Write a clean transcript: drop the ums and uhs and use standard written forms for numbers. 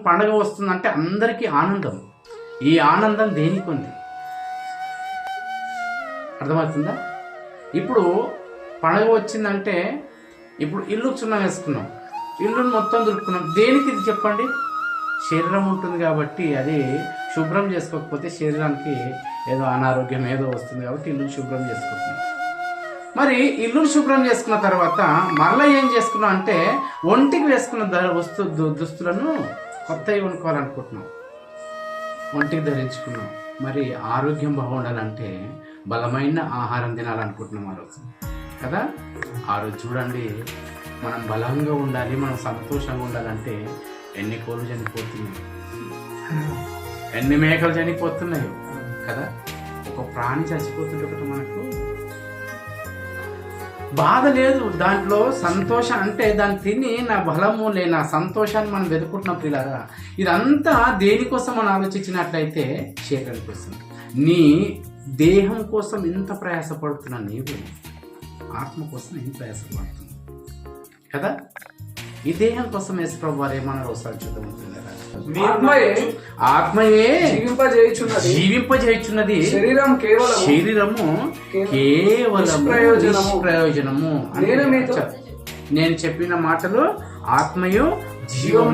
పండగ వస్తుందంటే అందరికీ ఆనందం. ఈ ఆనందం దేనికి ఉంది? అర్థమవుతుందా? ఇప్పుడు పండగ వచ్చిందంటే ఇప్పుడు ఇల్లు సున్నం వేసుకున్నాం, ఇల్లును మొత్తం దులుపుకున్నాం. దేనికి ఇది చెప్పండి? శరీరం ఉంటుంది కాబట్టి అది శుభ్రం చేసుకోకపోతే శరీరానికి ఏదో అనారోగ్యం ఏదో వస్తుంది కాబట్టి ఇల్లు శుభ్రం చేసుకుంటున్నాం. మరి ఇల్లు శుభ్రం చేసుకున్న తర్వాత మరలా ఏం చేసుకున్నాం అంటే ఒంటికి వేసుకున్న దుస్తులను కొత్తవి కొనుక్కోవాలనుకుంటున్నాం, ఒంటికి ధరించుకున్నాం. మరి ఆరోగ్యం బాగుండాలంటే బలమైన ఆహారం తినాలనుకుంటున్నాం ఆ రోజు కదా. ఆ రోజు చూడండి, మనం బలంగా ఉండాలి, మనం సంతోషంగా ఉండాలంటే ఎన్ని కోళ్ళు చనిపోతున్నాయి, ఎన్ని మేకలు చనిపోతున్నాయి కదా. ఒక ప్రాణి చచ్చిపోతుంటే ఒకటి మనకు బాధ లేదు, దాంట్లో సంతోషం. అంటే దాన్ని తిని నా బలము నా సంతోషాన్ని మనం వెతుకుంటున్నాం పిల్లరా. ఇదంతా దేనికోసం మనం ఆలోచించినట్లయితే శరీరం కోసం. నీ దేహం కోసం ఇంత ప్రయాసపడుతున్నా, నీవు ఆత్మ కోసం ఏం ప్రయాసపడుతున్నావు కదా. ఈ దేహం కోసం యేసుప్రభువు వారు ఏమన్నారు ఒకసారి చూద్దాం. ఆత్మయే జీవింపజేయుచున్నది, శరీరము కేవలము ప్రయోజనము. నేను చెప్పిన మాటలు ఆత్మయు జీవము